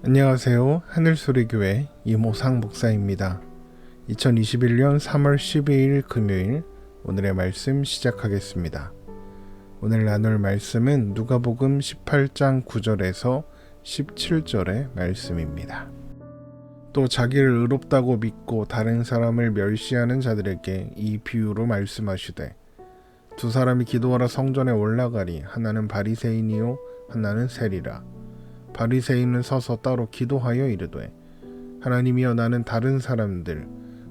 안녕하세요. 하늘소리교회 이모상 목사입니다. 2021년 3월 12일 금요일 오늘의 말씀 시작하겠습니다. 오늘 나눌 말씀은 누가복음 18장 9절에서 17절의 말씀입니다. 또 자기를 의롭다고 믿고 다른 사람을 멸시하는 자들에게 이 비유로 말씀하시되 두 사람이 기도하러 성전에 올라가니 하나는 바리새인이요 하나는 세리라. 바리새인은 서서 따로 기도하여 이르되 하나님이여 나는 다른 사람들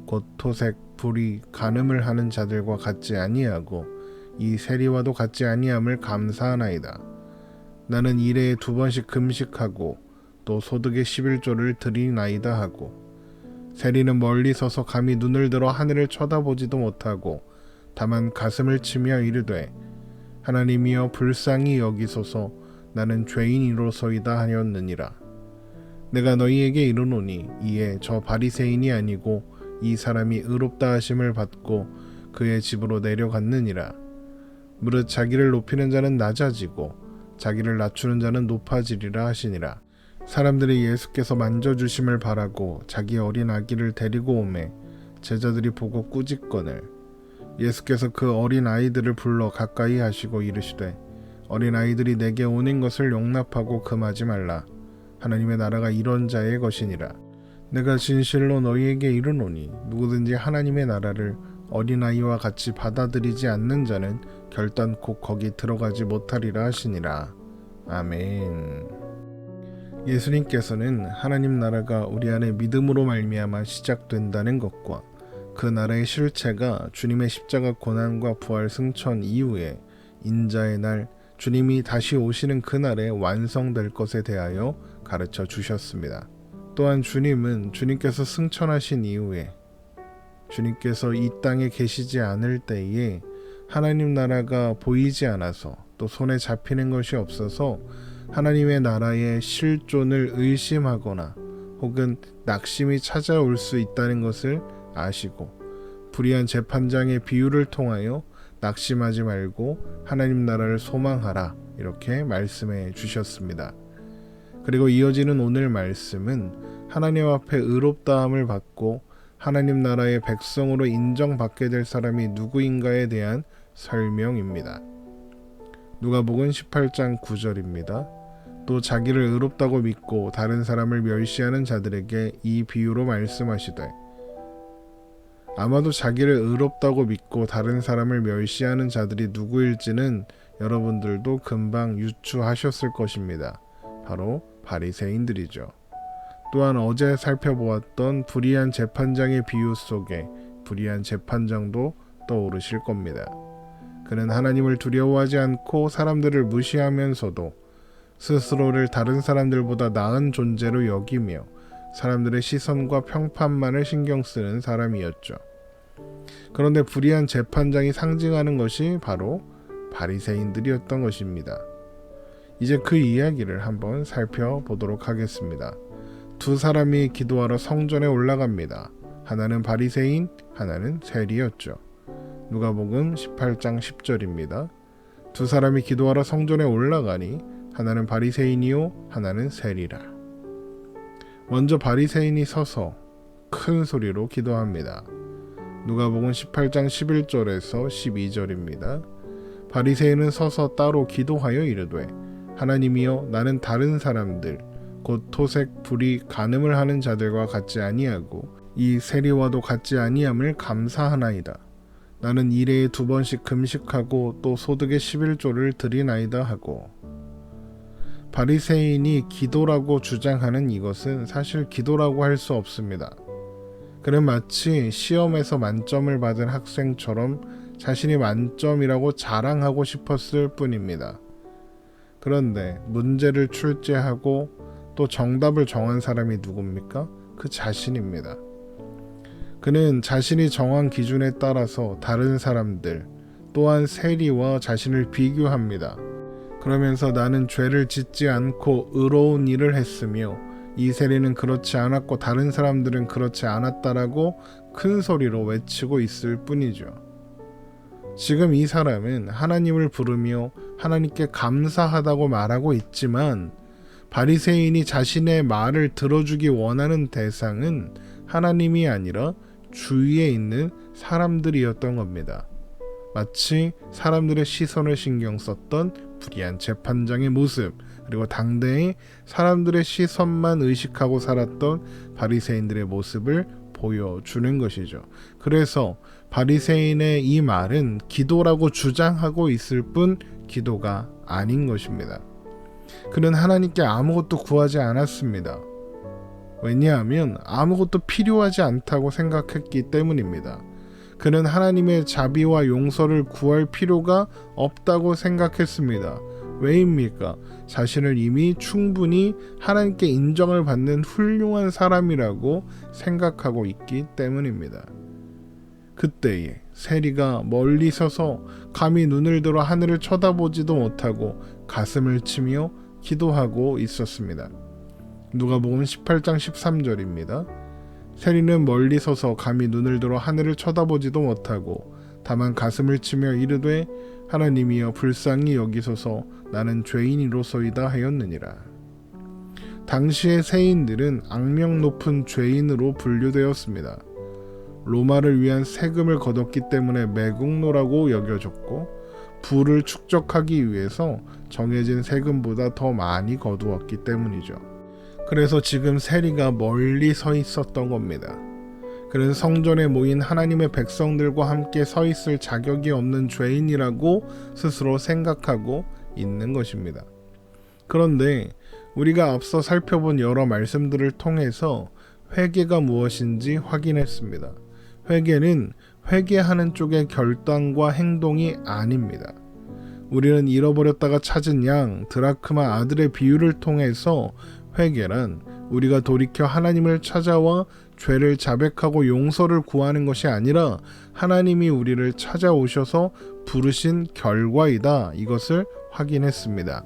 곧 토색, 불의, 간음을 하는 자들과 같지 아니하고 이 세리와도 같지 아니함을 감사하나이다. 나는 일해에 2번씩 금식하고 또 소득의 11조를 드리나이다 하고 세리는 멀리 서서 감히 눈을 들어 하늘을 쳐다보지도 못하고 다만 가슴을 치며 이르되 하나님이여 불쌍히 여기소서 나는 죄인이로소이다 하였느니라. 내가 너희에게 이르노니 이에 저 바리새인이 아니고 이 사람이 의롭다 하심을 받고 그의 집으로 내려갔느니라. 무릇 자기를 높이는 자는 낮아지고 자기를 낮추는 자는 높아지리라 하시니라. 사람들이 예수께서 만져주심을 바라고 자기 어린 아기를 데리고 오매 제자들이 보고 꾸짖거늘 예수께서 그 어린 아이들을 불러 가까이 하시고 이르시되 어린 아이들이 내게 오는 것을 용납하고 금하지 말라. 하나님의 나라가 이런 자의 것이니라. 내가 진실로 너희에게 이르노니 누구든지 하나님의 나라를 어린아이와 같이 받아들이지 않는 자는 결단코 거기 들어가지 못하리라 하시니라. 아멘. 예수님께서는 하나님 나라가 우리 안에 믿음으로 말미암아 시작된다는 것과 그 나라의 실체가 주님의 십자가 고난과 부활 승천 이후에 인자의 날 주님이 다시 오시는 그날에 완성될 것에 대하여 가르쳐 주셨습니다. 또한 주님은 주님께서 승천하신 이후에 주님께서 이 땅에 계시지 않을 때에 하나님 나라가 보이지 않아서 또 손에 잡히는 것이 없어서 하나님의 나라의 실존을 의심하거나 혹은 낙심이 찾아올 수 있다는 것을 아시고 불의한 재판장의 비유를 통하여 낙심하지 말고 하나님 나라를 소망하라 이렇게 말씀해 주셨습니다. 그리고 이어지는 오늘 말씀은 하나님 앞에 의롭다함을 받고 하나님 나라의 백성으로 인정받게 될 사람이 누구인가에 대한 설명입니다. 누가복음 18장 9절입니다. 또 자기를 의롭다고 믿고 다른 사람을 멸시하는 자들에게 이 비유로 말씀하시되 아마도 자기를 의롭다고 믿고 다른 사람을 멸시하는 자들이 누구일지는 여러분들도 금방 유추하셨을 것입니다. 바로 바리새인들이죠. 또한 어제 살펴보았던 불의한 재판장의 비유 속에 불의한 재판장도 떠오르실 겁니다. 그는 하나님을 두려워하지 않고 사람들을 무시하면서도 스스로를 다른 사람들보다 나은 존재로 여기며 사람들의 시선과 평판만을 신경 쓰는 사람이었죠. 그런데 불의한 재판장이 상징하는 것이 바로 바리새인들이었던 것입니다. 이제 그 이야기를 한번 살펴보도록 하겠습니다. 두 사람이 기도하러 성전에 올라갑니다. 하나는 바리새인, 하나는 세리였죠. 누가복음 18장 10절입니다. 두 사람이 기도하러 성전에 올라가니 하나는 바리새인이요 하나는 세리라. 먼저 바리새인이 서서 큰 소리로 기도합니다. 누가복음 18장 11절에서 12절입니다. 바리새인은 서서 따로 기도하여 이르되 하나님이여 나는 다른 사람들 곧 토색, 불의, 간음을 하는 자들과 같지 아니하고 이 세리와도 같지 아니함을 감사하나이다. 나는 일해에 2번씩 금식하고 또 소득의 11조를 드리나이다 하고 바리새인이 기도라고 주장하는 이것은 사실 기도라고 할 수 없습니다. 그는 마치 시험에서 만점을 받은 학생처럼 자신이 만점이라고 자랑하고 싶었을 뿐입니다. 그런데 문제를 출제하고 또 정답을 정한 사람이 누굽니까? 그 자신입니다. 그는 자신이 정한 기준에 따라서 다른 사람들 또한 세리와 자신을 비교합니다. 그러면서 나는 죄를 짓지 않고 의로운 일을 했으며 이 세리는 그렇지 않았고 다른 사람들은 그렇지 않았다라고 큰 소리로 외치고 있을 뿐이죠. 지금 이 사람은 하나님을 부르며 하나님께 감사하다고 말하고 있지만 바리새인이 자신의 말을 들어주기 원하는 대상은 하나님이 아니라 주위에 있는 사람들이었던 겁니다. 마치 사람들의 시선을 신경 썼던 불의한 재판장의 모습, 그리고 당대의 사람들의 시선만 의식하고 살았던 바리새인들의 모습을 보여주는 것이죠. 그래서 바리새인의 이 말은 기도라고 주장하고 있을 뿐 기도가 아닌 것입니다. 그는 하나님께 아무것도 구하지 않았습니다. 왜냐하면 아무것도 필요하지 않다고 생각했기 때문입니다. 그는 하나님의 자비와 용서를 구할 필요가 없다고 생각했습니다. 왜입니까? 자신을 이미 충분히 하나님께 인정을 받는 훌륭한 사람이라고 생각하고 있기 때문입니다. 그때에 세리가 멀리 서서 감히 눈을 들어 하늘을 쳐다보지도 못하고 가슴을 치며 기도하고 있었습니다. 누가복음 18장 13절입니다. 세리는 멀리 서서 감히 눈을 들어 하늘을 쳐다보지도 못하고 다만 가슴을 치며 이르되 하나님이여 불쌍히 여기소서 나는 죄인이로소이다 하였느니라. 당시의 세인들은 악명 높은 죄인으로 분류되었습니다. 로마를 위한 세금을 거뒀기 때문에 매국노라고 여겨졌고 부를 축적하기 위해서 정해진 세금보다 더 많이 거두었기 때문이죠. 그래서 지금 세리가 멀리 서 있었던 겁니다. 그는 성전에 모인 하나님의 백성들과 함께 서 있을 자격이 없는 죄인이라고 스스로 생각하고 있는 것입니다. 그런데 우리가 앞서 살펴본 여러 말씀들을 통해서 회개가 무엇인지 확인했습니다. 회개는 회개하는 쪽의 결단과 행동이 아닙니다. 우리는 잃어버렸다가 찾은 양 드라크마 아들의 비유를 통해서 회개란 우리가 돌이켜 하나님을 찾아와 죄를 자백하고 용서를 구하는 것이 아니라 하나님이 우리를 찾아오셔서 부르신 결과이다. 이것을 확인했습니다.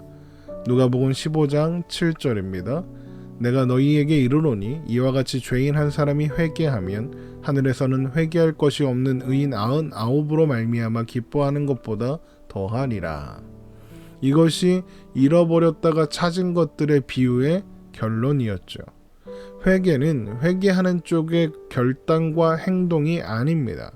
누가복음 15장 7절입니다. 내가 너희에게 이르노니 이와 같이 죄인 한 사람이 회개하면 하늘에서는 회개할 것이 없는 의인 99으로 말미암아 기뻐하는 것보다 더하니라. 이것이 잃어버렸다가 찾은 것들의 비유의 결론이었죠. 회개는 회개하는 쪽의 결단과 행동이 아닙니다.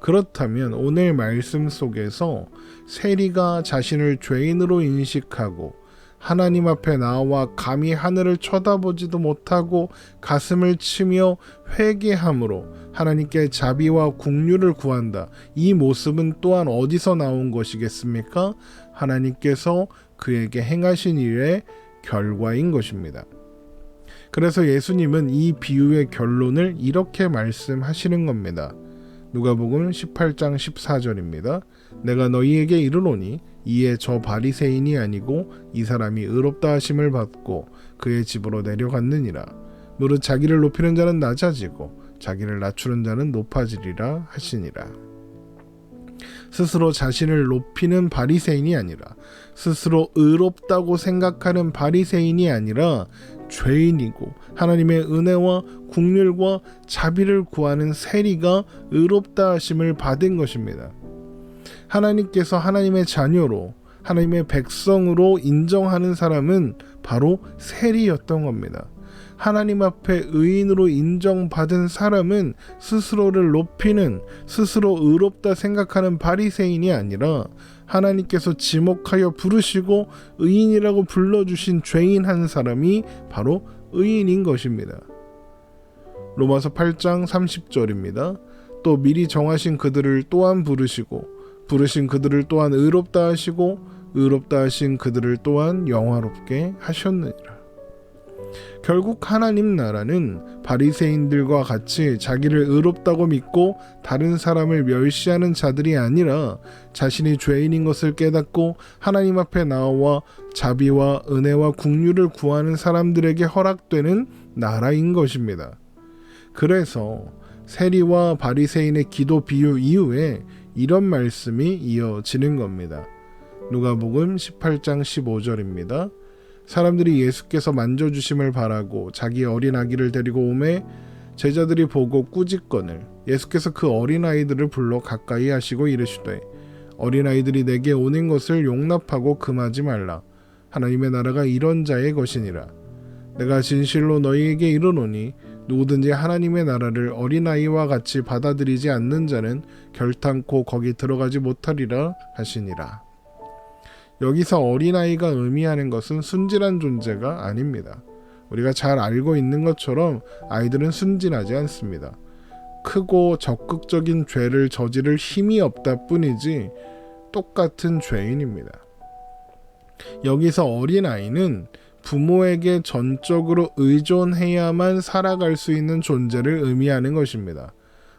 그렇다면 오늘 말씀 속에서 세리가 자신을 죄인으로 인식하고 하나님 앞에 나와 감히 하늘을 쳐다보지도 못하고 가슴을 치며 회개함으로 하나님께 자비와 긍휼을 구한다. 이 모습은 또한 어디서 나온 것이겠습니까? 하나님께서 그에게 행하신 일의 결과인 것입니다. 그래서 예수님은 이 비유의 결론을 이렇게 말씀하시는 겁니다. 누가복음 18장 14절입니다. 내가 너희에게 이르노니 이에 저 바리새인이 아니고 이 사람이 의롭다 하심을 받고 그의 집으로 내려갔느니라. 무릇 자기를 높이는 자는 낮아지고 자기를 낮추는 자는 높아지리라 하시니라. 스스로 자신을 높이는 바리새인이 아니라 스스로 의롭다고 생각하는 바리새인이 아니라 죄인이고 하나님의 은혜와 긍휼과 자비를 구하는 세리가 의롭다 하심을 받은 것입니다. 하나님께서 하나님의 자녀로 하나님의 백성으로 인정하는 사람은 바로 세리였던 겁니다. 하나님 앞에 의인으로 인정받은 사람은 스스로를 높이는, 스스로 의롭다 생각하는 바리새인이 아니라 하나님께서 지목하여 부르시고 의인이라고 불러주신 죄인 한 사람이 바로 의인인 것입니다. 로마서 8장 30절입니다. 또 미리 정하신 그들을 또한 부르시고 부르신 그들을 또한 의롭다 하시고 의롭다 하신 그들을 또한 영화롭게 하셨느니라. 결국 하나님 나라는 바리새인들과 같이 자기를 의롭다고 믿고 다른 사람을 멸시하는 자들이 아니라 자신이 죄인인 것을 깨닫고 하나님 앞에 나와 자비와 은혜와 긍휼을 구하는 사람들에게 허락되는 나라인 것입니다. 그래서 세리와 바리새인의 기도 비유 이후에 이런 말씀이 이어지는 겁니다. 누가복음 18장 15절입니다. 사람들이 예수께서 만져주심을 바라고 자기 어린 아기를 데리고 오매 제자들이 보고 꾸짖거늘 예수께서 그 어린 아이들을 불러 가까이 하시고 이르시되 어린 아이들이 내게 오는 것을 용납하고 금하지 말라. 하나님의 나라가 이런 자의 것이니라. 내가 진실로 너희에게 이르노니 누구든지 하나님의 나라를 어린아이와 같이 받아들이지 않는 자는 결탄코 거기 들어가지 못하리라 하시니라. 여기서 어린아이가 의미하는 것은 순진한 존재가 아닙니다. 우리가 잘 알고 있는 것처럼 아이들은 순진하지 않습니다. 크고 적극적인 죄를 저지를 힘이 없다 뿐이지 똑같은 죄인입니다. 여기서 어린아이는 부모에게 전적으로 의존해야만 살아갈 수 있는 존재를 의미하는 것입니다.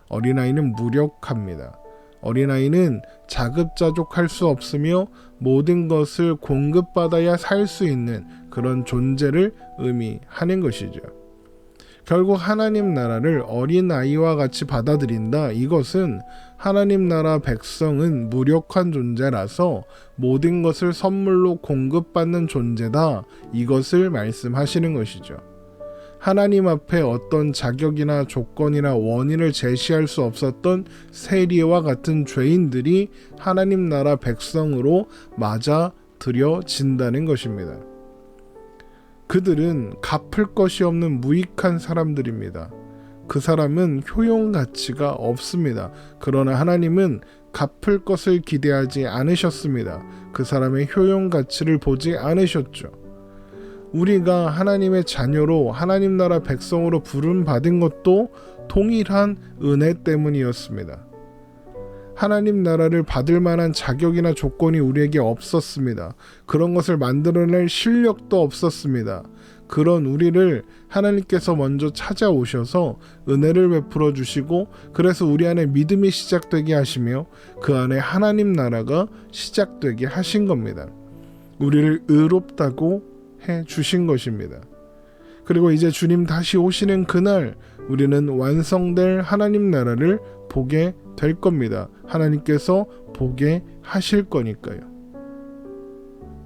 어린아이는 무력합니다. 어린아이는 자급자족할 수 없으며 모든 것을 공급받아야 살 수 있는 그런 존재를 의미하는 것이죠. 결국 하나님 나라를 어린아이와 같이 받아들인다. 이것은 하나님 나라 백성은 무력한 존재라서 모든 것을 선물로 공급받는 존재다. 이것을 말씀하시는 것이죠. 하나님 앞에 어떤 자격이나 조건이나 원인을 제시할 수 없었던 세리와 같은 죄인들이 하나님 나라 백성으로 맞아들여진다는 것입니다. 그들은 갚을 것이 없는 무익한 사람들입니다. 그 사람은 효용 가치가 없습니다. 그러나 하나님은 갚을 것을 기대하지 않으셨습니다. 그 사람의 효용 가치를 보지 않으셨죠. 우리가 하나님의 자녀로 하나님 나라 백성으로 부름받은 것도 동일한 은혜 때문이었습니다. 하나님 나라를 받을 만한 자격이나 조건이 우리에게 없었습니다. 그런 것을 만들어낼 실력도 없었습니다. 그런 우리를 하나님께서 먼저 찾아오셔서 은혜를 베풀어 주시고 그래서 우리 안에 믿음이 시작되게 하시며 그 안에 하나님 나라가 시작되게 하신 겁니다. 우리를 의롭다고 해 주신 것입니다. 그리고 이제 주님 다시 오시는 그날 우리는 완성될 하나님 나라를 보게 될 겁니다. 하나님께서 보게 하실 거니까요.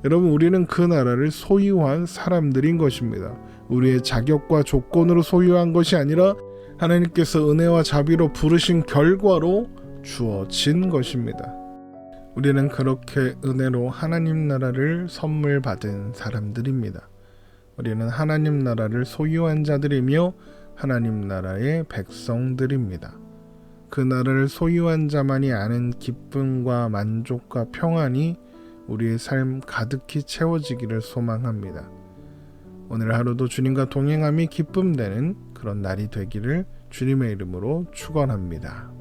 여러분, 우리는 그 나라를 소유한 사람들인 것입니다. 우리의 자격과 조건으로 소유한 것이 아니라 하나님께서 은혜와 자비로 부르신 결과로 주어진 것입니다. 우리는 그렇게 은혜로 하나님 나라를 선물 받은 사람들입니다. 우리는 하나님 나라를 소유한 자들이며 하나님 나라의 백성들입니다. 그 나라를 소유한 자만이 아는 기쁨과 만족과 평안이 우리의 삶 가득히 채워지기를 소망합니다. 오늘 하루도 주님과 동행함이 기쁨되는 그런 날이 되기를 주님의 이름으로 축원합니다.